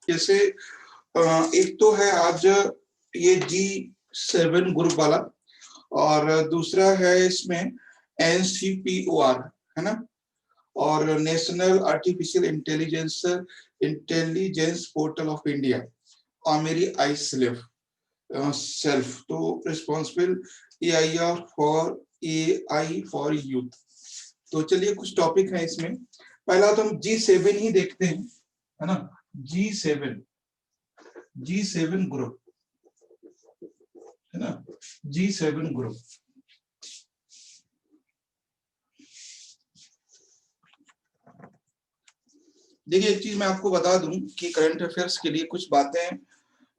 जैसे एक तो है आज ये G7 ग्रुप वाला, और दूसरा है इसमें NCPOR, है ना, और national artificial intelligence portal of India, और मेरी आई सेल्फ, तो रिस्पॉन्सिबल AI फॉर यूथ। तो चलिए कुछ टॉपिक है इसमें। पहला तो हम G7 ही देखते हैं, है ना। G7 ग्रुप, है ना, G7 ग्रुप। देखिए एक चीज मैं आपको बता दूं कि करंट अफेयर्स के लिए कुछ बातें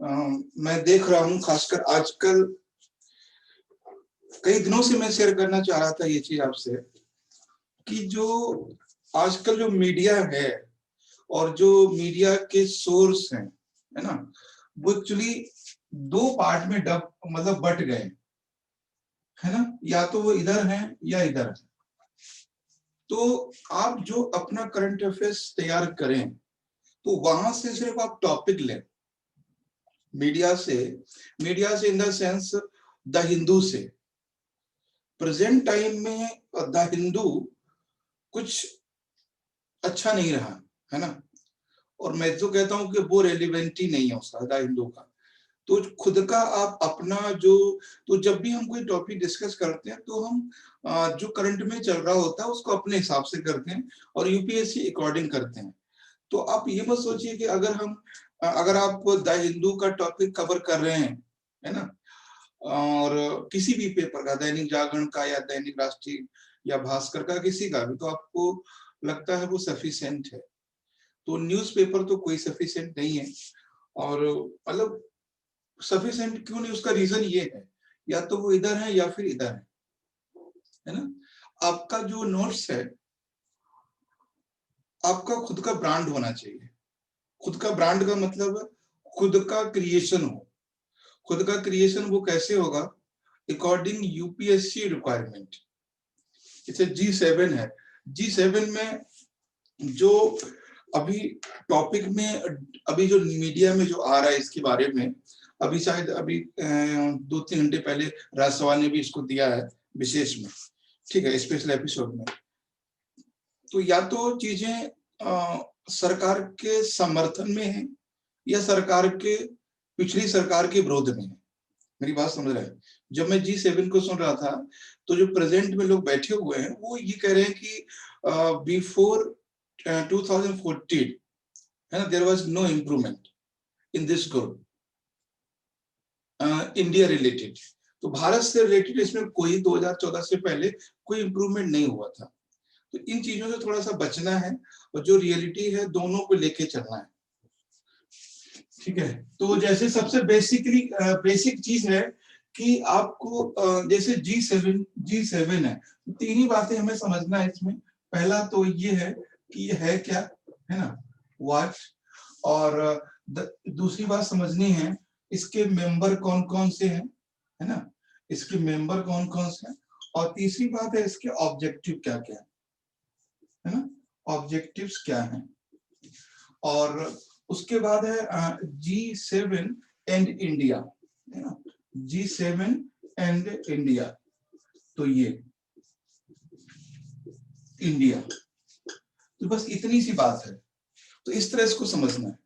मैं देख रहा हूं, खासकर आजकल कई दिनों से मैं शेयर करना चाह रहा था ये चीज आपसे, कि जो आजकल जो मीडिया है और जो मीडिया के सोर्स हैं, है ना, वो एक्चुअली दो पार्ट में मतलब बट गए, है ना। या तो वो इधर है या इधर है। तो आप जो अपना करंट अफेयर्स तैयार करें तो वहां से सिर्फ आप टॉपिक लें, मीडिया से in the sense the Hindu से। प्रेजेंट टाइम में द हिंदू कुछ अच्छा नहीं रहा, है ना, और मैं तो कहता हूं कि वो रेलिवेंट ही नहीं है उसका, द हिंदू का। तो खुद का आप अपना जो, तो जब भी हम कोई टॉपिक डिस्कस करते हैं तो हम जो करंट में चल रहा होता है उसको अपने हिसाब से करते हैं और यूपीएससी अकॉर्डिंग करते हैं। तो आप ये मत सोचिए कि अगर आप द हिंदू का टॉपिक कवर कर रहे हैं, है ना, और किसी भी पेपर का, दैनिक जागरण का या दैनिक राष्ट्रीय या भास्कर का, किसी का भी, तो आपको लगता है वो सफिशिएंट है। तो न्यूज़पेपर तो कोई सफिशिएंट नहीं है। और मतलब सफिशिएंट क्यों नहीं, उसका रीजन ये है, या तो वो इधर है या फिर इधर है ना। आपका जो नोट्स है, आपका खुद का ब्रांड होना चाहिए। खुद का ब्रांड का मतलब खुद का क्रिएशन हो। खुद का क्रिएशन वो कैसे होगा, अकॉर्डिंग यूपीएससी रिक्वायरमेंट। जैसे G7 है, G7 में जो अभी टॉपिक में, अभी जो मीडिया में जो आ रहा है इसके बारे में, अभी शायद अभी 2-3 घंटे पहले राजसभा ने भी इसको दिया है विशेष में, ठीक है, स्पेशल एपिसोड में। तो या तो चीजें सरकार के समर्थन में है या सरकार के, पिछली सरकार के विरोध में है। मेरी बात समझ रहे हैं। जब मैं G7 को सुन रहा था तो जो प्रेजेंट में लोग बैठे हुए हैं वो ये कह रहे हैं कि बिफोर 2014, है ना, there was no improvement in this group, India related. तो भारत से रिलेटेड इसमें कोई 2014 से पहले कोई इम्प्रूवमेंट नहीं हुआ था। तो इन चीजों से थोड़ा सा बचना है और जो रियलिटी है दोनों को लेके चलना है, ठीक है। तो जैसे सबसे बेसिक चीज है कि आपको जैसे G7 है, तो तीन ही बातें हमें समझना है इसमें। पहला तो ये है कि ये है क्या, है ना, व्हाट। और दूसरी बात समझनी है इसके मेंबर कौन कौन से हैं, है ना, इसके मेंबर कौन कौन से हैं। और तीसरी बात है इसके ऑब्जेक्टिव क्या क्या है ना, ऑब्जेक्टिव्स क्या हैं। और उसके बाद है G7 एंड इंडिया, है ना, G7 एंड इंडिया। तो ये इंडिया, तो बस इतनी सी बात है। तो इस तरह इसको समझना है।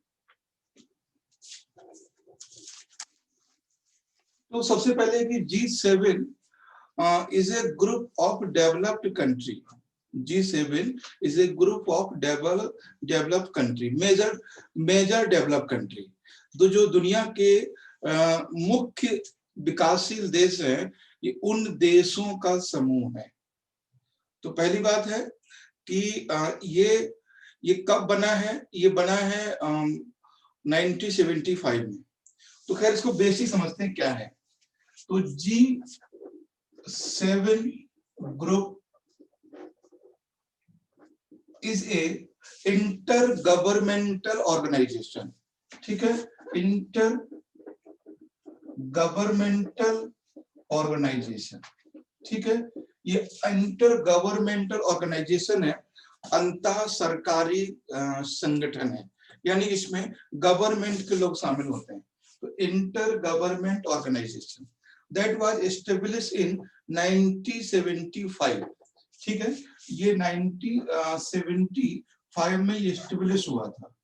तो सबसे पहले कि G7 is a group of developed country. G7 is a group of developed country, major developed country. तो जो दुनिया के मुख्य विकासशील देश हैं, ये उन देशों का समूह है। तो पहली बात है कि ये कब बना है, ये बना है 1975 में। तो खैर इसको बेसिक समझते हैं क्या है। तो G7 group is a intergovernmental organization, ठीक है, intergovernmental organization, ठीक है। ये इंटर गवर्नमेंटल ऑर्गेनाइजेशन है, अंतः सरकारी संगठन है, यानी इसमें गवर्नमेंट के लोग शामिल होते हैं। तो inter government organization that was establish in 1975, ठीक है, ये 1975 में एस्टेब्लिश हुआ था,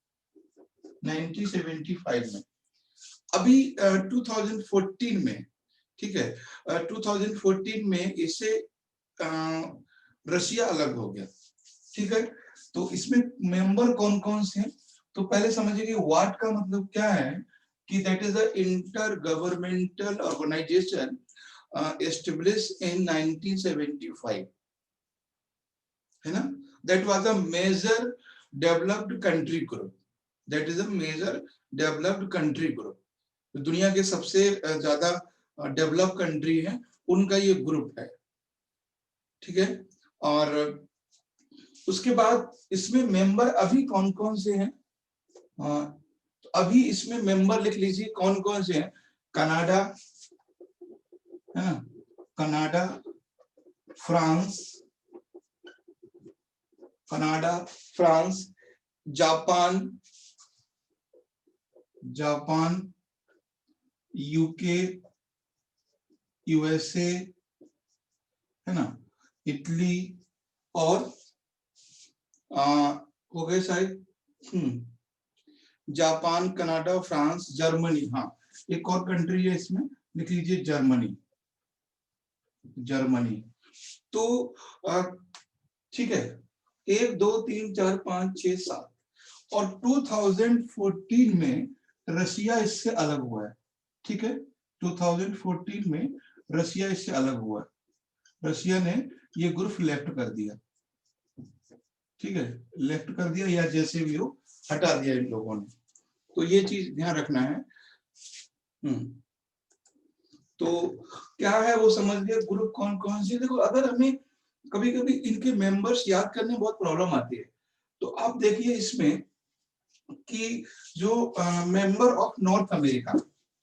1975 में। अभी 2014 में, ठीक है, 2014 में इसे रशिया अलग हो गया, ठीक है। तो इसमें मेंबर कौन कौन से हैं? तो पहले समझिए कि वाट का मतलब क्या है, कि that is a inter governmental organization establish in 1975, है ना। That was a major developed country group, that is a major developed country group. दुनिया के सबसे ज्यादा डेवलप कंट्री है उनका ये ग्रुप है, ठीक है। और उसके बाद इसमें मेंबर अभी कौन कौन से हैं? तो अभी इसमें मेंबर लिख लीजिए कौन कौन से हैं। कनाडा, है ना, Canada, France, Canada, France, Japan, Japan, UK, USA, है ना, इटली, और हो गए शायद जापान, कनाडा, फ्रांस, जर्मनी। हाँ, एक और कंट्री है इसमें, लिख लीजिए जर्मनी, जर्मनी। तो ठीक है, 1 2 3 4 5 6 7, और 2014 में रशिया इससे अलग हुआ है, ठीक है। 2014 में रशिया इससे अलग हुआ है, रशिया ने ये ग्रुप लेफ्ट कर दिया, ठीक है, लेफ्ट कर दिया या जैसे भी हो हटा दिया इन लोगों ने। तो ये चीज ध्यान रखना है। तो क्या है वो समझ गए ग्रुप कौन कौन से। देखो, अगर हमें कभी कभी इनके मेंबर्स याद करने में बहुत प्रॉब्लम आती है, तो आप देखिए इसमें कि जो मेंबर ऑफ नॉर्थ अमेरिका,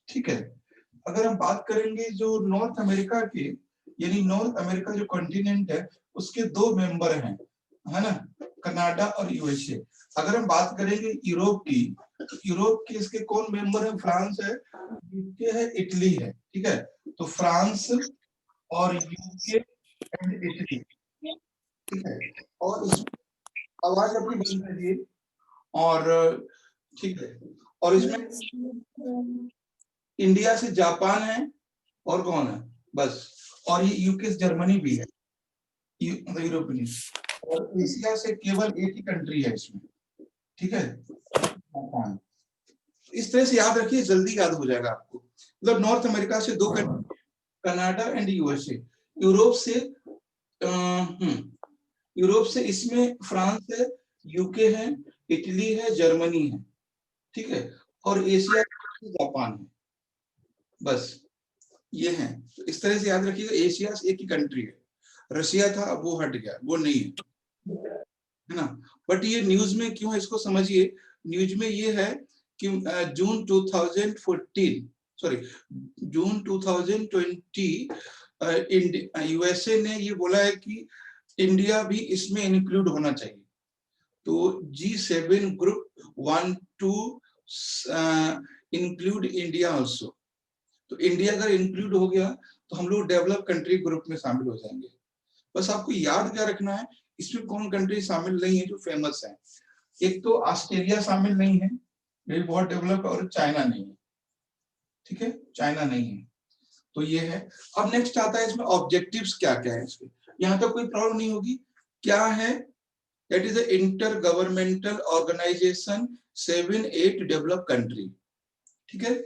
ठीक है, अगर हम बात करेंगे जो नॉर्थ अमेरिका के, यानी नॉर्थ अमेरिका जो कॉन्टिनेंट है उसके 2 मेंबर हैं, है ना, कनाडा और यूएसए। अगर हम बात करेंगे यूरोप की, तो यूरोप के इसके कौन मेंबर है? फ्रांस है, यूके है, इटली है, ठीक है। तो फ्रांस और यूके एंड इटली, ठीक है। और इस आवाज अपनी बंद करिए। और ठीक है, और इसमें इंडिया से जापान है, और कौन है? बस। और ये यूके से जर्मनी भी है, यूरोपियन। और एशिया से केवल एक ही कंट्री है इसमें, ठीक है, जापान। इस तरह से याद रखिए, जल्दी याद हो जाएगा आपको। मतलब नॉर्थ अमेरिका से 2 country, Canada and USA. Europe से यूरोप से इसमें फ्रांस है, यूके है, इटली है, जर्मनी है, ठीक है। और एशिया से जापान है, बस ये है। तो इस तरह से याद रखिएगा, एशिया से एक ही कंट्री है, रशिया था अब वो हट गया, वो नहीं है ना। बट ये न्यूज में क्यों है इसको समझिए। न्यूज में ये है कि जून 2014, सॉरी जून 2020 यूएसए ने ये बोला है कि इंडिया भी इसमें इंक्लूड होना चाहिए। तो G7 group want to include India also. तो इंडिया अगर इंक्लूड हो गया तो हम लोग डेवलप कंट्री ग्रुप में शामिल हो जाएंगे। बस आपको याद क्या रखना है, इसमें कौन कंट्री शामिल नहीं है जो फेमस है। एक तो ऑस्ट्रेलिया शामिल नहीं है, ये बहुत डेवलप, और चाइना नहीं है, ठीक है, चाइना नहीं है। तो ये है। अब नेक्स्ट आता है इसमें ऑब्जेक्टिव्स क्या क्या है इसके। यहाँ तक कोई प्रॉब्लम नहीं होगी। क्या है? That is inter governmental organization 7-8 develop country, ठीक है।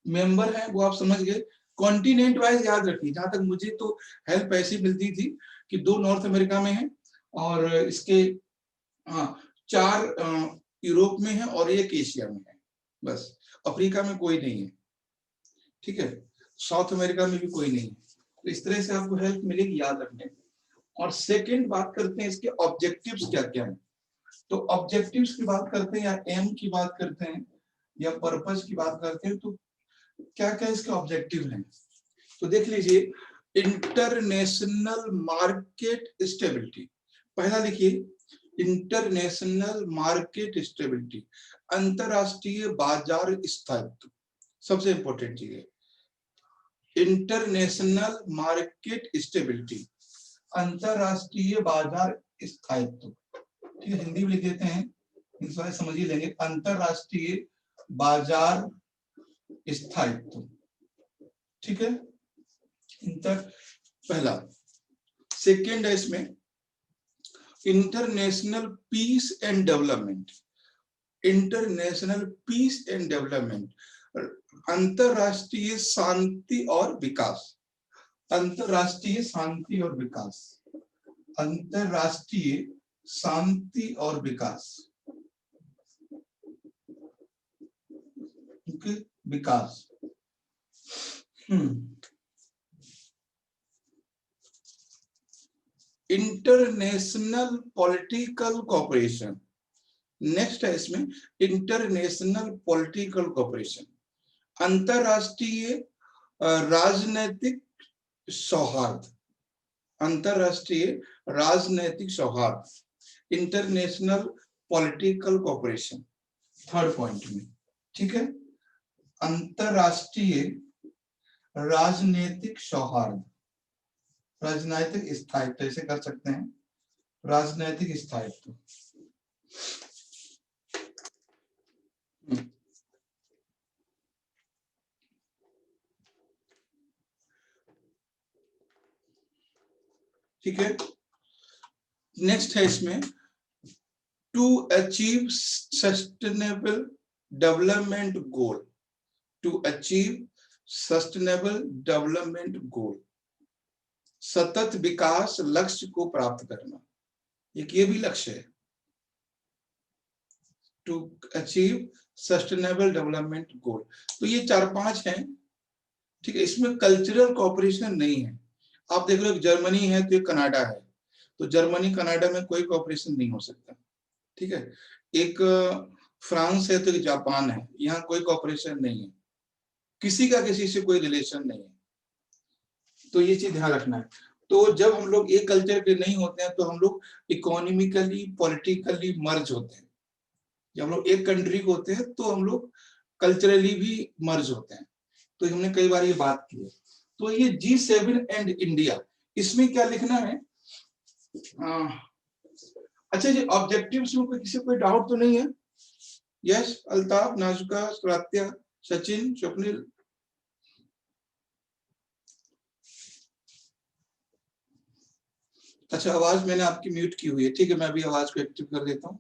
मेंबर है वो आप समझ गए। कॉन्टिनेंट वाइज याद रखिए, जहां तक मुझे तो हेल्प ऐसी मिलती थी कि 2 नॉर्थ अमेरिका में है, और इसके 4 यूरोप में है, और 1 एशिया में है, बस। अफ्रीका में कोई नहीं है, ठीक है, साउथ अमेरिका में भी कोई नहीं है। तो इस तरह से आपको हेल्प मिलेगी याद रखने में। और सेकंड बात करते हैं इसके ऑब्जेक्टिव्स क्या क्या है। तो ऑब्जेक्टिव्स की बात करते हैं, या एम की बात करते हैं, या पर्पस की बात करते हैं, तो क्या क्या इसके ऑब्जेक्टिव हैं। तो देख लीजिए, इंटरनेशनल मार्केट स्टेबिलिटी, पहला लिखिए, इंटरनेशनल मार्केट स्टेबिलिटी, अंतरराष्ट्रीय बाजार स्थायित्व, सबसे इंपॉर्टेंट चीज है इंटरनेशनल मार्केट स्टेबिलिटी, अंतरराष्ट्रीय बाजार स्थायित्व। ठीक है, हिंदी में लिख देते हैं, इन सारे समझ ही लेंगे। अंतरराष्ट्रीय बाजार स्थायित्व, ठीक है, पहला। सेकेंड है इसमें international peace and development, international peace and development, अंतरराष्ट्रीय शांति और विकास, अंतरराष्ट्रीय शांति और विकास, अंतरराष्ट्रीय शांति और विकास, विकास। इंटरनेशनल पॉलिटिकल कोऑपरेशन, नेक्स्ट है इसमें इंटरनेशनल पॉलिटिकल कोऑपरेशन, अंतरराष्ट्रीय राजनीतिक सौहार्द, अंतरराष्ट्रीय राजनीतिक सौहार्द, international political cooperation third point में, ठीक है। अंतरराष्ट्रीय राजनीतिक सौहार्द, राजनीतिक स्थायित्व ऐसे कर सकते हैं, राजनीतिक स्थायित्व। ठीक है, नेक्स्ट है इसमें to achieve sustainable development goal, to achieve sustainable development goal, सतत विकास लक्ष्य को प्राप्त करना, एक ये भी लक्ष्य है, to achieve sustainable development goal. तो ये 4-5 हैं, ठीक है। इसमें कल्चरल कोऑपरेशन नहीं है। आप देख लो जर्मनी है तो ये कनाडा है, तो जर्मनी कनाडा में कोई कोऑपरेशन नहीं हो सकता, ठीक है। एक फ्रांस है तो जापान है, यहाँ कोई कोऑपरेशन नहीं है, किसी का किसी से कोई रिलेशन नहीं है, तो ये चीज ध्यान रखना है। तो जब हम लोग एक कल्चर के नहीं होते हैं तो हम लोग इकोनॉमिकली पॉलिटिकली मर्ज होते हैं। जब हम लोग एक कंट्री को होते हैं तो हम लोग कल्चरली भी मर्ज होते हैं, तो हमने कई बार ये बात की है। तो ये G7 एंड इंडिया, इसमें क्या लिखना है? अच्छा जी, ऑब्जेक्टिव्स में किसी कोई डाउट तो नहीं है? यस, अल्ताफ, नाजुका, सुरात्या, सचिन, स्वप्निल। अच्छा, आवाज मैंने आपकी म्यूट की हुई है, ठीक है, मैं अभी आवाज को एक्टिव कर देता हूँ।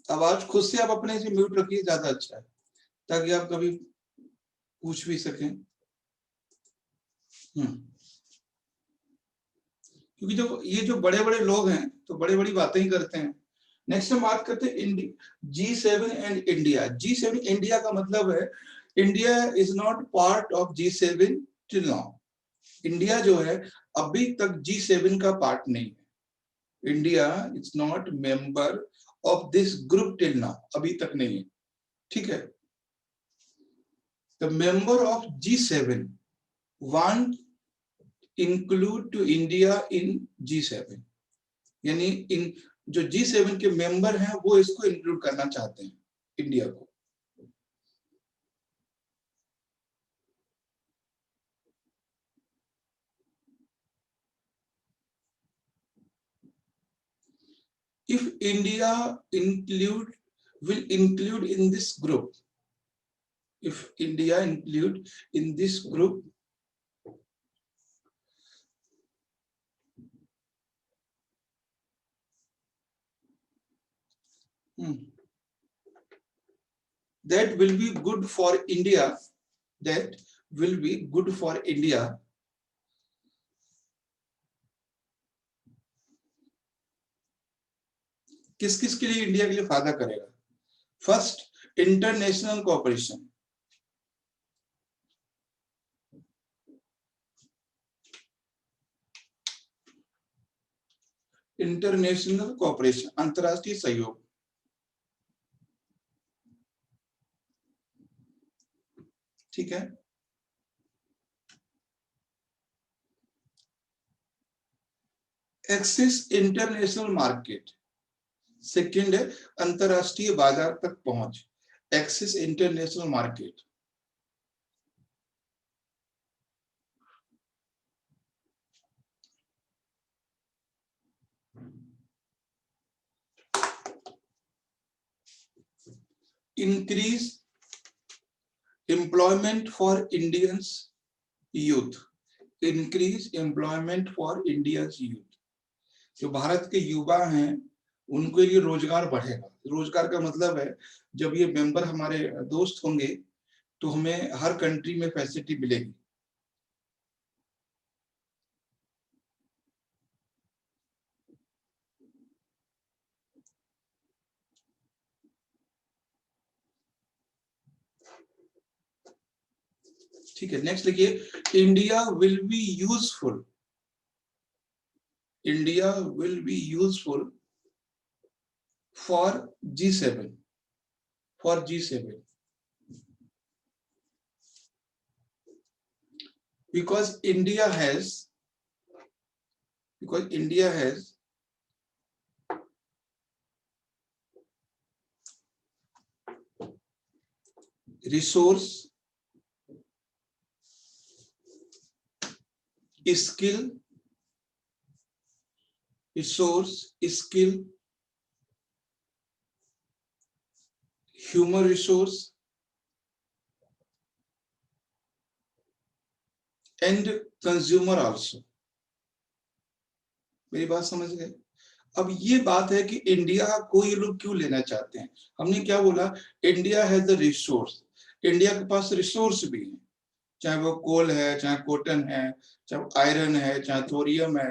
आवाज खुद से आप अपने से म्यूट रखिए, ज्यादा अच्छा है, ताकि आप कभी पूछ भी सकें। क्योंकि जो ये जो बड़े बड़े लोग हैं तो बड़े बड़ी बातें ही करते हैं। नेक्स्ट हम बात करते हैं G7 and India. G7 India का मतलब है India is not part of G7 till now. India जो है अभी तक G7 का पार्ट नहीं है। India is not member of this group till now, अभी तक नहीं है, ठीक है। The member of G7 want include to India in G7, यानी इन जो G7 के मेंबर हैं वो इसको इंक्लूड करना चाहते हैं, इंडिया को। If India will include in this group, if India include in this group, that will be good for India, that will be good for India. किस किस के लिए इंडिया के लिए फायदा करेगा? First, international cooperation, international cooperation, अंतरराष्ट्रीय सहयोग, ठीक है। एक्सेस इंटरनेशनल मार्केट, सेकंड है अंतरराष्ट्रीय बाजार तक पहुंच, access international market. Increase employment for Indians youth, increase employment for Indians youth. जो भारत के युवा हैं उनके लिए रोजगार बढ़ेगा। रोजगार का मतलब है जब ये मेंबर हमारे दोस्त होंगे तो हमें हर कंट्री में फैसिलिटी मिलेगी। ठीक है, नेक्स्ट लिखिए, India will be useful, India will be useful for G7, for G7 because India has resource, skill, human resource and consumer also। मेरी बात समझ गए? अब ये बात है कि इंडिया को ये लोग क्यों लेना चाहते हैं। हमने क्या बोला, India has the resource, India के पास रिसोर्स भी है, चाहे वो कोल है, चाहे कॉटन है, चाहे आयरन है, चाहे थोरियम है,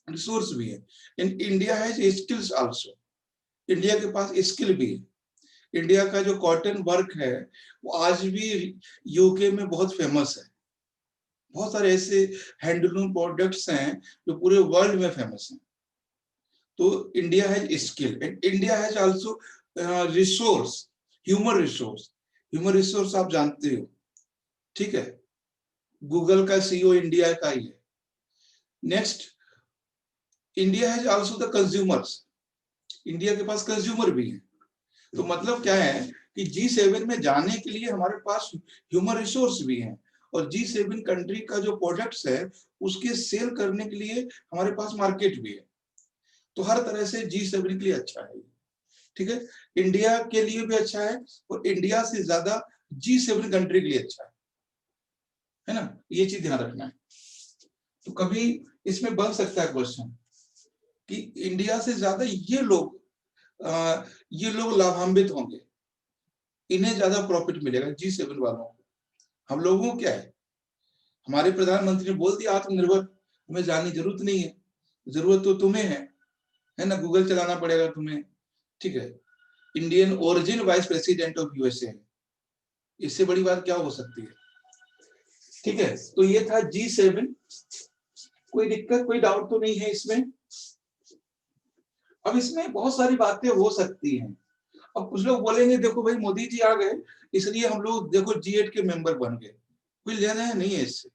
रिसोर्स भी है। And India has skills also, India के पास स्किल भी है। इंडिया का जो कॉटन वर्क है वो आज भी यूके में बहुत फेमस है। बहुत सारे ऐसे हैंडलूम प्रोडक्ट्स हैं जो पूरे वर्ल्ड में फेमस हैं। तो India has skill and India has also resource, human resource. Human resource आप जानते हो, ठीक है, गूगल का सीईओ इंडिया का ही है। Next, India has also the consumers, India के पास कंज्यूमर भी है। तो मतलब क्या है कि G7 में जाने के लिए हमारे पास ह्यूमन रिसोर्स भी है और G7 कंट्री का जो प्रोडक्ट्स है उसके सेल करने के लिए हमारे पास मार्केट भी है। तो हर तरह से G7 के लिए अच्छा है, ठीक है, इंडिया के लिए भी अच्छा है और इंडिया से ज्यादा G7 कंट्री के लिए अच्छा है ना, ये चीज ध्यान रखना है। तो कभी इसमें बन सकता है क्वेश्चन कि इंडिया से ज्यादा ये लोग लाभान्वित होंगे, इन्हें ज्यादा प्रॉफिट मिलेगा G7 वालों को। हम लोगों को क्या है, हमारे प्रधानमंत्री ने बोल दिया आत्मनिर्भर, हमें जाने की जरूरत नहीं है, जरूरत तो तुम्हें है ना, गूगल चलाना पड़ेगा तुम्हें, ठीक है। Indian origin vice president of USA, इससे बड़ी बात क्या हो सकती है, ठीक है। तो ये था G7, कोई दिक्कत, कोई डाउट तो नहीं है इसमें। अब इसमें बहुत सारी बातें हो सकती हैं। अब कुछ लोग बोलेंगे देखो भाई मोदी जी आ गए इसलिए हम लोग देखो G8 के मेंबर बन गए, कोई लेना है नहीं है इससे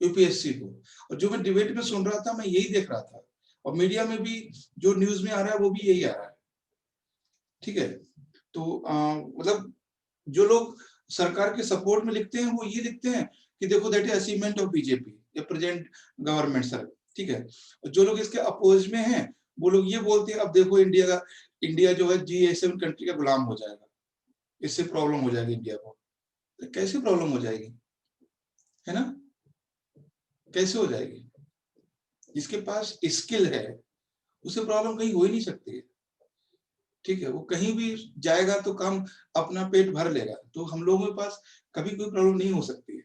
यूपीएससी को। और जो मैं डिबेट में सुन रहा था मैं यही देख रहा था और मीडिया में भी जो न्यूज में आ रहा है वो भी यही आ रहा है, ठीक है। तो मतलब जो लोग सरकार के सपोर्ट में लिखते हैं वो ये लिखते हैं कि देखो that is achievement of BJP या प्रेजेंट गवर्नमेंट सर, ठीक है। और जो लोग इसके अपोज में हैं वो लोग ये बोलते हैं अब देखो इंडिया जो है G7 कंट्री का गुलाम हो जाएगा, इससे प्रॉब्लम हो जाएगी इंडिया को। तो कैसे प्रॉब्लम हो जाएगी, है ना, कैसे हो जाएगी? जिसके पास स्किल है उसे प्रॉब्लम कहीं हो ही नहीं सकती है, ठीक है। वो कहीं भी जाएगा तो काम अपना पेट भर लेगा, तो हम लोगों के पास कभी कोई प्रॉब्लम नहीं हो सकती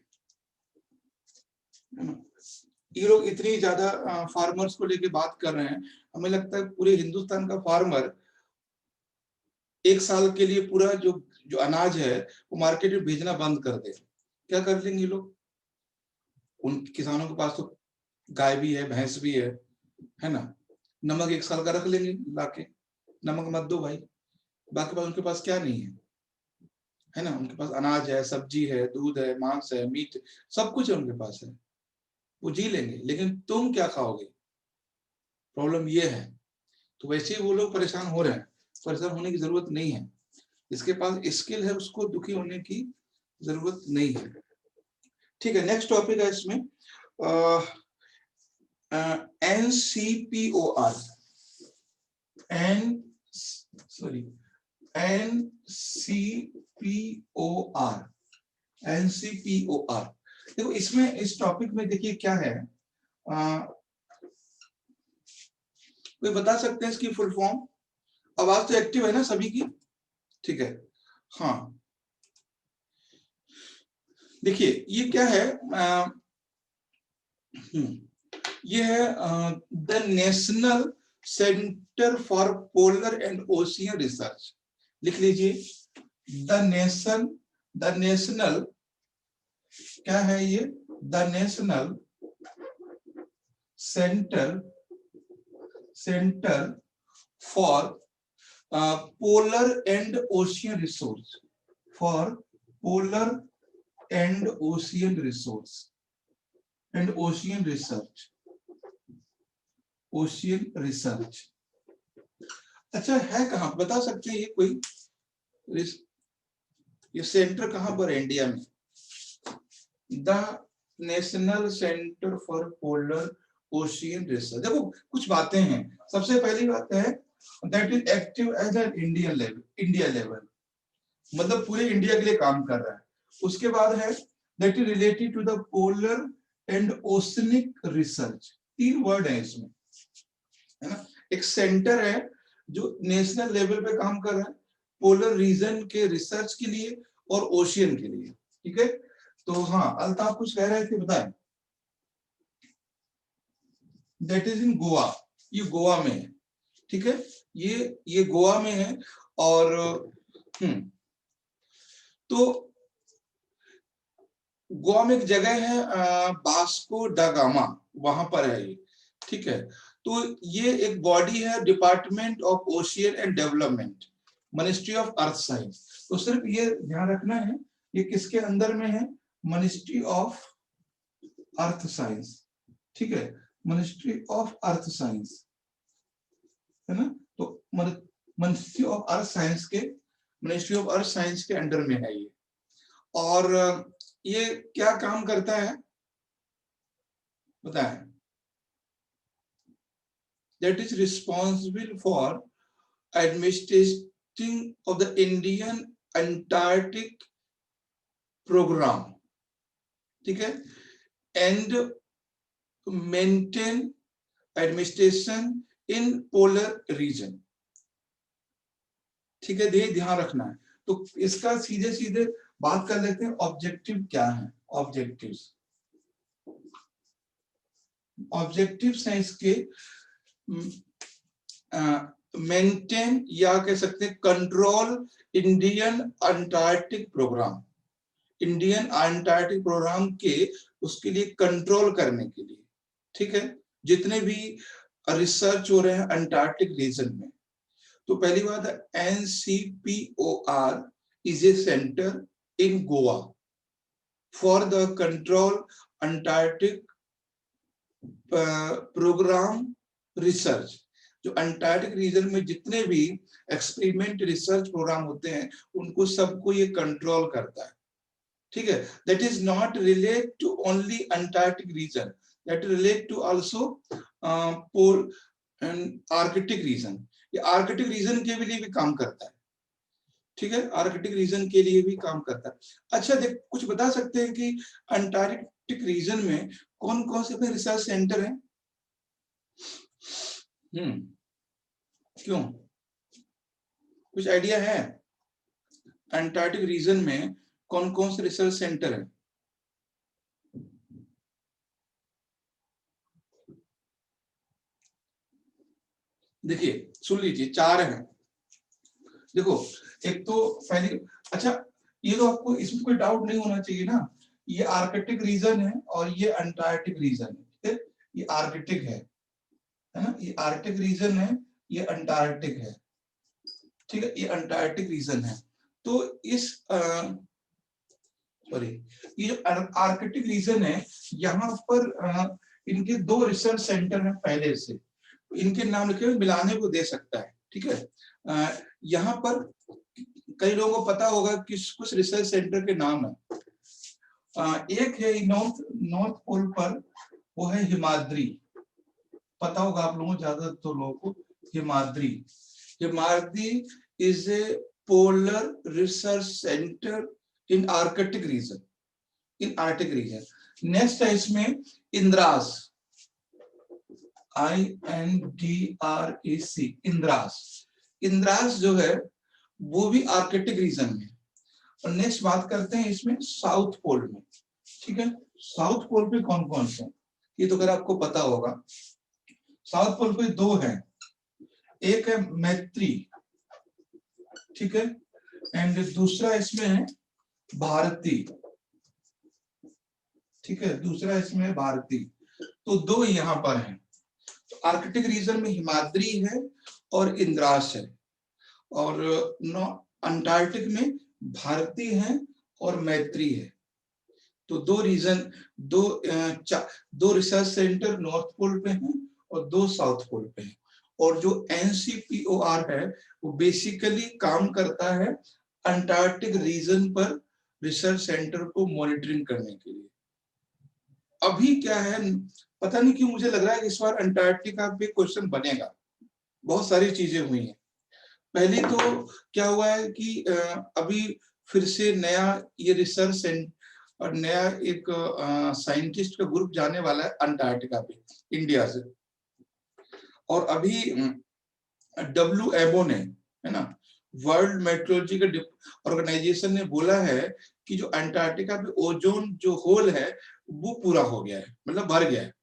है ना। ये लोग इतनी ज्यादा फार्मर्स को लेके बात कर रहे हैं, हमें लगता है पूरे हिंदुस्तान का फार्मर एक साल के लिए पूरा जो जो अनाज है वो मार्केट में भेजना बंद कर दे, क्या कर लेंगे लोग? उन किसानों के पास तो गाय भी है, भैंस भी है ना, नमक एक साल का रख लेंगे लाके, नमक मत दो भाई, बाकी बात उनके पास क्या नहीं है ना, उनके पास अनाज है, सब्जी है, दूध है, मांस है, मीट, सब कुछ है उनके पास है, वो जी लेंगे। लेकिन तुम क्या खाओगे, प्रॉब्लम ये है। तो वैसे ही वो लोग परेशान हो रहे हैं, परेशान होने की जरूरत नहीं है। इसके पास स्किल है, उसको दुखी होने की जरूरत नहीं है। ठीक है, नेक्स्ट टॉपिक है इसमें NCPOR, NCPOR। देखो इसमें, इस टॉपिक में देखिए क्या है, कोई बता सकते हैं इसकी फुल फॉर्म? आवाज तो एक्टिव है ना सभी की? ठीक है, हाँ देखिए ये क्या है, ये है the national centre for polar and ocean research. लिख लीजिए, द नेशनल क्या है ये, the national centre for polar and ocean resource, for polar and ocean resource and ocean research. अच्छा है कहाँ, बता सकते हैं ये कोई, ये सेंटर कहाँ पर है इंडिया में? The national centre for polar ocean research. देखो कुछ बातें हैं, सबसे पहली बात है that is active as an India level, मतलब पूरे इंडिया के लिए काम कर रहा है। उसके बाद है that is related to the polar and oceanic research. 3 word है इसमें, है ना। एक सेंटर है जो नेशनल लेवल पे काम कर रहा है पोलर रीजन के रिसर्च के लिए और ओशियन के लिए, ठीक है। तो हाँ, अल्ताफ कुछ कह रहे थे, बताएं। दैट इज इन गोवा, ये गोवा में है, ठीक है, ये गोवा में है। और तो गोवा में एक जगह है बास्को दा गामा, वहां पर है ये, ठीक है। तो ये एक बॉडी है, department of ocean and development, ministry of earth science. तो सिर्फ ये ध्यान रखना है, ये किसके अंदर में है? मिनिस्ट्री ऑफ अर्थ साइंस, ठीक है, मिनिस्ट्री ऑफ अर्थ साइंस, है ना। तो मिनिस्ट्री ऑफ अर्थ साइंस के, मिनिस्ट्री ऑफ अर्थ साइंस के अंडर में है ये। और ये क्या काम करता है बताएं? That is responsible for administrating of the Indian Antarctic programme, ठीक है, and maintain administration in polar region, ठीक है, ध्यान रखना है। तो इसका सीधे सीधे बात कर लेते हैं, ऑब्जेक्टिव क्या है। ऑब्जेक्टिव्स हैं इसके, मेंटेन या कह सकते हैं control Indian Antarctic programme, Indian Antarctic programme के उसके लिए कंट्रोल करने के लिए, ठीक है, जितने भी रिसर्च हो रहे हैं अंटार्कटिक रीजन में। तो पहली बात है NCPOR is a center in Goa for the control Antarctic program research। जो अंटार्कटिक रीजन में जितने भी एक्सपेरिमेंट रिसर्च प्रोग्राम होते हैं उनको सबको ये कंट्रोल करता है, ठीक है। That is not relate to only Antarctic region, that relate to also pole and Arctic region. ये आर्कटिक रीजन के लिए भी काम करता है, ठीक है, आर्कटिक रीजन के लिए भी काम करता है। अच्छा देख, कुछ बता सकते हैं कि अंटार्कटिक रीजन में कौन कौन से अपने रिसर्च सेंटर हैं? क्यों, कुछ आइडिया है अंटार्कटिक रीजन में कौन कौन से रिसर्च सेंटर है? देखिए सुन लीजिए, 4 हैं। देखो एक तो पहली, अच्छा ये तो आपको इसमें कोई डाउट नहीं होना चाहिए ना, ये आर्कटिक रीजन है और ये अंटार्कटिक रीजन है, ठीक है। ये आर्कटिक है ना, ये आर्कटिक रीजन है, ये अंटार्कटिक है, ठीक है, ये अंटार्कटिक रीजन है। तो इस सॉरी, ये जो आर्कटिक रीजन है यहाँ पर इनके 2 रिसर्च सेंटर हैं पहले से। इनके नाम लिखे हुए मिलाने को दे सकता है, ठीक है। यहाँ पर कई लोगों को पता होगा कि कुछ रिसर्च सेंटर के नाम है। एक है नॉर्थ पोल पर, वो है हिमाद्री, पता होगा आप लोगों को, ज्यादा तो लोगों को Himadri. Himadri is a polar research centre in Arctic region, in Arctic region. Next है इसमें इंद्रास, INDRAS, इंद्रास। इंद्रास जो है वो भी आर्कटिक रीजन में। और नेक्स्ट बात करते हैं इसमें साउथ पोल में, ठीक है। साउथ पोल पे कौन कौन से, ये तो अगर आपको पता होगा। साउथ पोल पे दो हैं, एक है मैत्री, ठीक है, एंड दूसरा इसमें है भारती, ठीक है, दूसरा इसमें है भारती। तो दो यहाँ पर हैं। तो आर्कटिक रीजन में हिमाद्री है और इंद्रास है, और अंटार्कटिक में भारती है और मैत्री है। तो दो रीजन, दो रिसर्च सेंटर नॉर्थ पोल पे हैं और दो साउथ पोल पे हैं। और जो NCPOR है वो बेसिकली काम करता है अंटार्कटिक रीजन पर रिसर्च सेंटर को मॉनिटरिंग करने के लिए। अभी क्या है, पता नहीं क्यों मुझे लग रहा है इस बार अंटार्कटिका पे क्वेश्चन बनेगा। बहुत सारी चीजें हुई हैं। पहली तो क्या हुआ है कि अभी फिर से नया ये रिसर्च सेंटर और नया एक साइंटिस्ट का ग्रुप जाने वाला है अंटार्कटिका पे इंडिया से। और अभी WMO ने, है ना, वर्ल्ड मेट्रोलॉजिकल ऑर्गेनाइजेशन ने बोला है कि जो अंटार्कटिका पे ओजोन जो होल है वो पूरा हो गया है, मतलब भर गया है,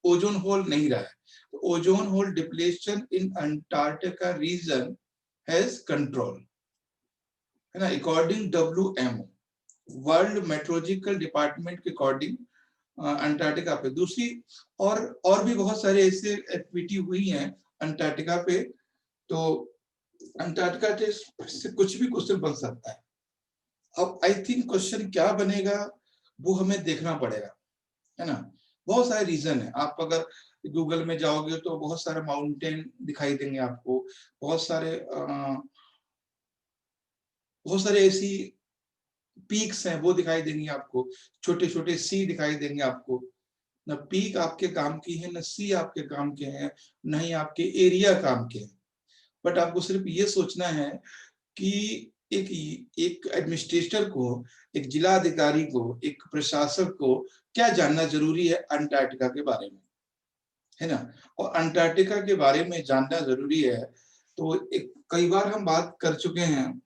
ओजोन होल नहीं रहा है। तो ozone hole depletion in Antarctica region has control, है ना, according WMO, world meteorological department के अकॉर्डिंग अंटार्कटिका पे। दूसरी और भी बहुत सारे ऐसे एक्टिविटी हुई हैं अंटार्कटिका पे। तो अंटार्कटिका से कुछ भी क्वेश्चन बन सकता है। अब आई थिंक क्वेश्चन क्या बनेगा वो हमें देखना पड़ेगा, है ना। बहुत सारे रीजन है, आप अगर गूगल में जाओगे तो बहुत सारे माउंटेन दिखाई देंगे आपको, बहुत सारे ऐसी पीक्स हैं वो दिखाई देंगी आपको, छोटे छोटे सी दिखाई देंगे आपको। न पीक आपके काम की है, न सी आपके काम के हैं, न ही आपके एरिया काम के हैं। बट आपको सिर्फ ये सोचना है कि एक एडमिनिस्ट्रेटर को, एक जिला अधिकारी को, एक प्रशासक को क्या जानना जरूरी है अंटार्कटिका के बारे में, है ना। और अंटार्कटिका के बारे में जानना जरूरी है। तो एक कई बार हम बात कर चुके हैं,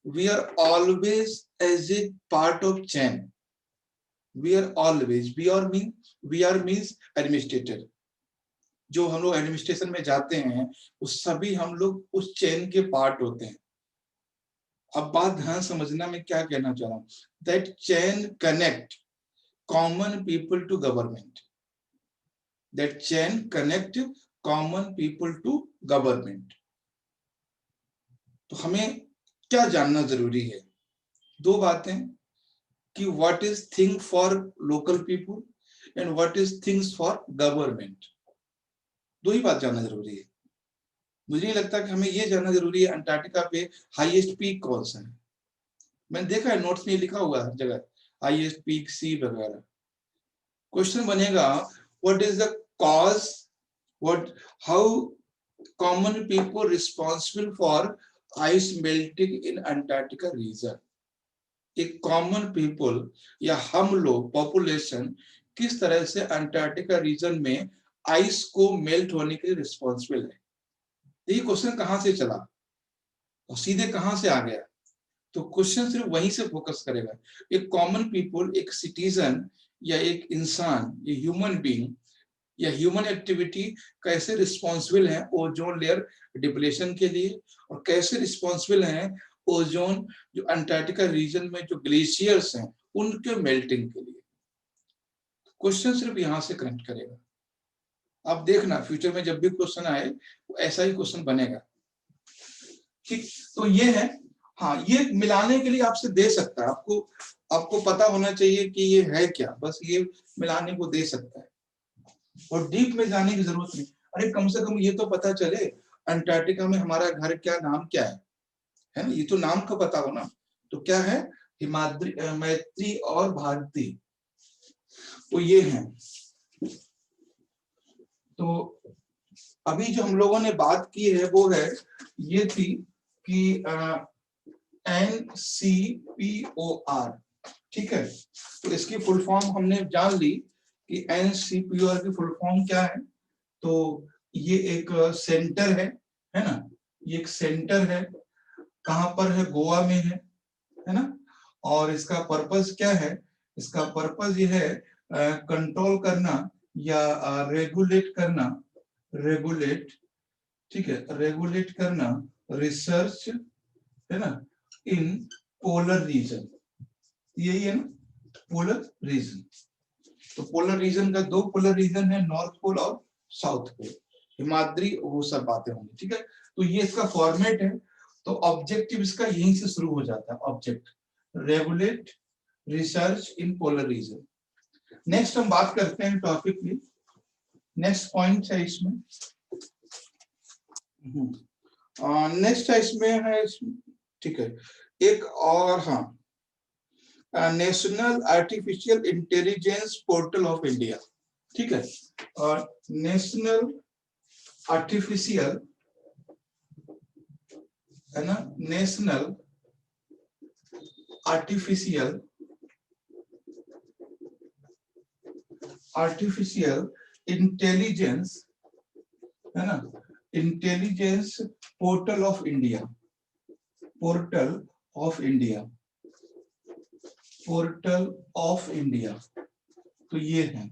we are always as a part of chain, we are always, we are means administrator। जो हम लोग एडमिनिस्ट्रेशन में जाते हैं उस सभी हम लोग उस चेन के पार्ट होते हैं। अब बात ध्यान समझना मैं क्या कहना चाह रहा हूँ, that chain connect common people to government, that chain connect common people to government. तो हमें क्या जानना जरूरी है, दो बातें, कि what is thing for local people and what is things for government. दो ही बात जानना जरूरी है। मुझे नहीं लगता कि हमें ये जानना जरूरी है अंटार्कटिका पे हाईएस्ट पीक कौन सा है। मैंने देखा है नोट्स में लिखा हुआ है जगह हाईएस्ट पीक सी वगैरह। क्वेश्चन बनेगा what is the cause, what how common people responsible for ice melting in Antarctica region. एक कॉमन पीपल या हम लोग पॉपुलेशन किस तरह से अंटार्कटिका रीजन में आइस को मेल्ट होने के लिए रिस्पॉन्सिबल है। ये क्वेश्चन कहां से चला और सीधे कहां से आ गया, तो क्वेश्चन सिर्फ वहीं से फोकस करेगा। एक कॉमन पीपल, एक सिटीजन या एक इंसान, ये ह्यूमन बीइंग या ह्यूमन एक्टिविटी कैसे रिस्पॉन्सिबल है ओजोन लेयर डिप्लेशन के लिए, और कैसे रिस्पॉन्सिबल है ओजोन जो अंटार्कटिका रीजन में जो ग्लेशियर्स हैं उनके मेल्टिंग के लिए। क्वेश्चन सिर्फ यहां से कनेक्ट करेगा। आप देखना फ्यूचर में जब भी क्वेश्चन आए वो ऐसा ही क्वेश्चन बनेगा, ठीक। तो ये है, हाँ, ये मिलाने के लिए आपसे दे सकता है, आपको पता होना चाहिए कि ये है क्या, बस ये मिलाने को दे सकता है और डीप में जाने की जरूरत नहीं। अरे कम से कम ये तो पता चले अंटार्कटिका में हमारा घर क्या नाम क्या है ना, ये तो नाम का पता हो ना। तो क्या है, हिमाद्री, मैत्री और भारती, तो ये हैं। तो अभी जो हम लोगों ने बात की है वो है, ये थी कि NCPOR, ठीक है। तो इसकी फुल फॉर्म हमने जान ली कि NCPOR की फुल फॉर्म क्या है। तो ये एक सेंटर है ना, ये एक सेंटर है, कहां पर है, गोवा में है ना। और इसका पर्पस क्या है, इसका पर्पस ये है कंट्रोल करना या रेगुलेट करना, रेगुलेट, ठीक है, रेगुलेट करना रिसर्च, है ना, इन पोलर रीजन, यही है ना, पोलर रीजन। तो पोलर रीजन का दो पोलर रीजन है, नॉर्थ पोल और साउथ पोल, हिमाद्री, वो सब बातें होंगी, ठीक है। तो ये इसका फॉर्मेट है। तो ऑब्जेक्टिव इसका यहीं से शुरू हो जाता है, ऑब्जेक्ट, रेगुलेट रिसर्च इन पोलर रीजन। नेक्स्ट हम बात करते हैं टॉपिक की, नेक्स्ट पॉइंट है इसमें, नेक्स्ट है इसमें है, ठीक है, एक और, हाँ, national artificial intelligence portal of India, ठीक है। और नेशनल आर्टिफिशियल, है ना, नेशनल आर्टिफिशियल, आर्टिफिशियल इंटेलिजेंस, है ना, intelligence portal of India, portal of India, portal of India. तो ये है,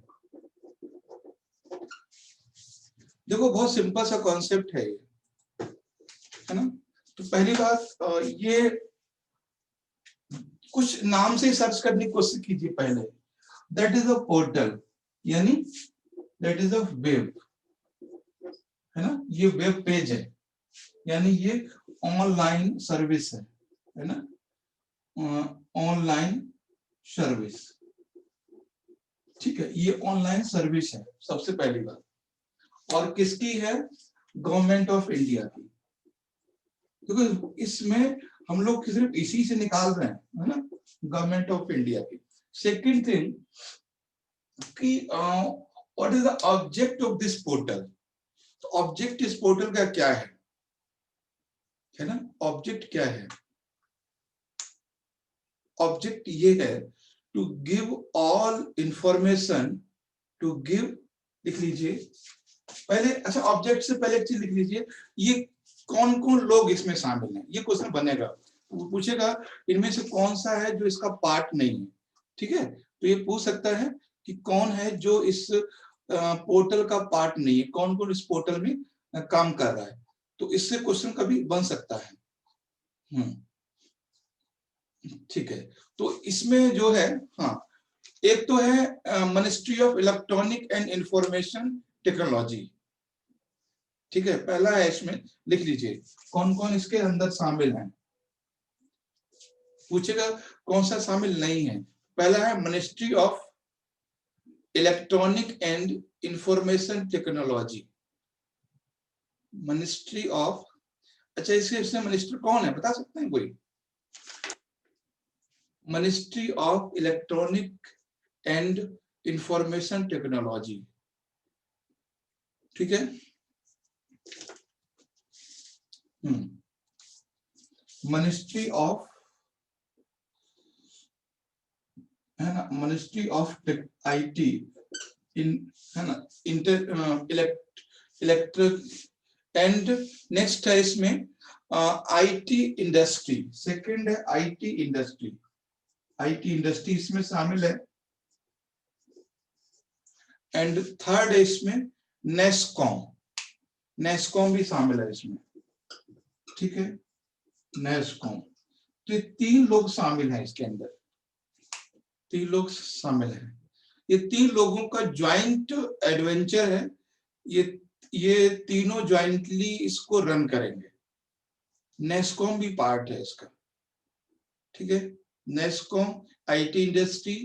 देखो बहुत सिंपल सा कॉन्सेप्ट है ये, है ना। तो पहली बात, ये कुछ नाम से सर्च करने की कोशिश कीजिए पहले। दैट इज अ पोर्टल, यानी दैट इज अ वेब, है ना, ये वेब पेज है, यानी ये ऑनलाइन सर्विस है ना, ऑनलाइन सर्विस, ठीक है, ये ऑनलाइन सर्विस है सबसे पहली बात। और किसकी है, गवर्नमेंट ऑफ इंडिया की, क्योंकि इसमें हम लोग सिर्फ इसी से निकाल रहे हैं, है ना, गवर्नमेंट ऑफ इंडिया की। सेकंड थिंग कि what is the object of this portal. तो ऑब्जेक्ट इस पोर्टल का क्या है ना, ऑब्जेक्ट क्या है, ऑब्जेक्ट ये है to give all information, to give, लिख लीजिए पहले, अच्छा ऑब्जेक्ट से पहले एक चीज लिख लीजिए, ये कौन कौन लोग इसमें शामिल हैं, ये क्वेश्चन बनेगा, वो पूछेगा इनमें से कौन सा है जो इसका पार्ट नहीं है, ठीक है। तो ये पूछ सकता है कि कौन है जो इस पोर्टल का पार्ट नहीं है, कौन कौन इस पोर्टल में काम कर रहा है, तो इससे क्वेश्चन कभी बन सकता है। ठीक है, तो इसमें जो है, हाँ, एक तो है ministry of electronic and information technology, ठीक है, पहला है, इसमें लिख लीजिए कौन कौन इसके अंदर शामिल हैं, पूछेगा कौन सा शामिल नहीं है। पहला है ministry of electronic and information technology, ministry of, अच्छा इसमें मिनिस्टर कौन है बता सकते हैं कोई, ministry of electronic and information technology, ठीक है। मिनिस्ट्री ऑफ, है ना, मिनिस्ट्री ऑफ आईटी, इन, है ना, इलेक्ट्रिक एंड, नेक्स्ट है इसमें आईटी इंडस्ट्री, सेकंड है आईटी इंडस्ट्री, आईटी इंडस्ट्री इसमें शामिल है। एंड थर्ड है इसमें नेस्कॉम, नेस्कॉम भी शामिल है इसमें, ठीक है, नेस्कॉम। तो ये तीन लोग शामिल हैं इसके अंदर, तीन लोग शामिल हैं, ये तीन लोगों का ज्वाइंट एडवेंचर है, ये तीनों ज्वाइंटली इसको रन करेंगे, नेस्कॉम भी पार्ट है इसका, ठीक है, NASSCOM, IT industry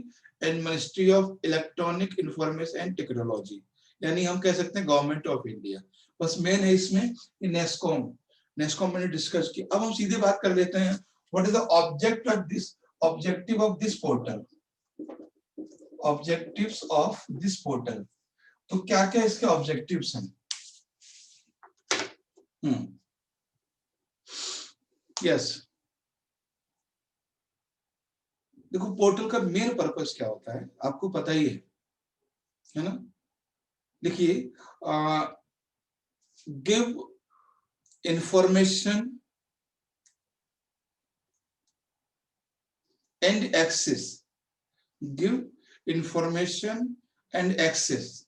and ministry of electronic information and technology, यानी हम कह सकते हैं गवर्नमेंट ऑफ इंडिया। बस मेन है इसमें नेस्कॉम। नेस्कॉम मैंने डिस्कस की। अब हम सीधे बात कर लेते हैं, what is the objective of this portal. Objectives of this portal, तो क्या क्या इसके ऑब्जेक्टिव्स हैं? यस, देखो पोर्टल का मेन पर्पस क्या होता है आपको पता ही है ना। देखिए, give information and access, give information and access,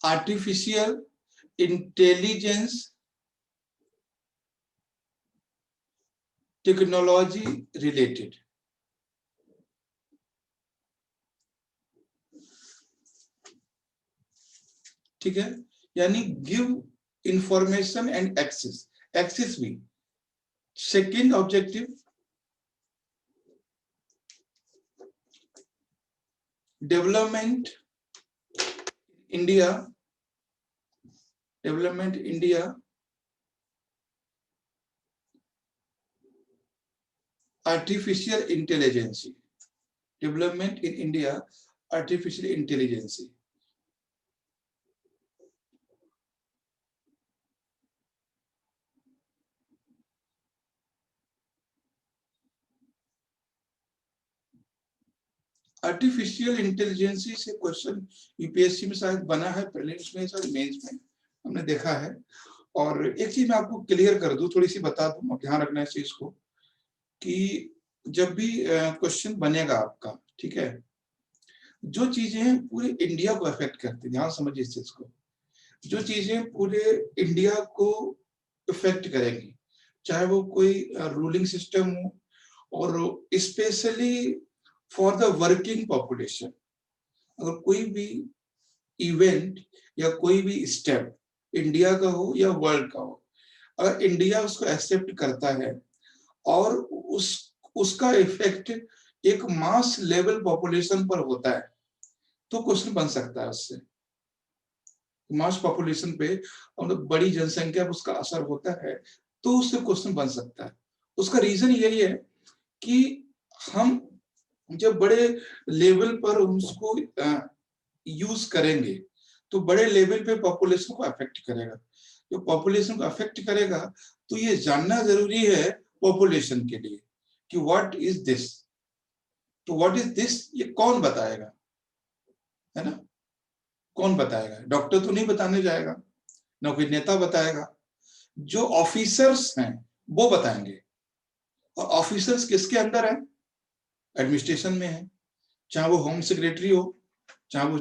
artificial intelligence technology related. ठीक है, यानी give information and access, access भी। Second objective, development India, development India artificial intelligence, development in India artificial intelligence. Artificial intelligence से question UPSC में शायद बना है, prelims में, शायद मेंस में हमने देखा है। और एक चीज मैं आपको क्लियर कर दूं, थोड़ी सी बता दूं, ध्यान रखना इस चीज को, कि जब भी क्वेश्चन बनेगा आपका, ठीक है, जो चीजें पूरे इंडिया को अफेक्ट करती है, ध्यान समझिए इस चीज को, जो चीजें पूरे इंडिया को इफेक्ट करेगी, चाहे वो कोई रूलिंग सिस्टम हो, और specially for the working population, अगर कोई भी इवेंट या कोई भी स्टेप इंडिया का हो या वर्ल्ड का हो, अगर इंडिया उसको एक्सेप्ट करता है और उसका इफेक्ट एक मास लेवल पॉपुलेशन पर होता है, तो क्वेश्चन बन सकता है उससे। मास पॉपुलेशन पे, मतलब बड़ी जनसंख्या पर उसका असर होता है, तो उससे क्वेश्चन बन सकता है। उसका रीजन यही है कि हम जब बड़े लेवल पर उसको यूज करेंगे, तो बड़े लेवल पे पॉपुलेशन को अफेक्ट करेगा। जो पॉपुलेशन को अफेक्ट करेगा, तो ये जानना जरूरी है पॉपुलेशन के लिए कि व्हाट इज दिस। तो व्हाट इज दिस ये कौन बताएगा, है ना? कौन बताएगा? डॉक्टर तो नहीं बताने जाएगा, ना कोई नेता बताएगा, जो ऑफिसर्स हैं वो बताएंगे। और ऑफिसर्स किसके अंदर है? एडमिनिस्ट्रेशन में है, चाहे वो होम सेक्रेटरी हो, चाहे वो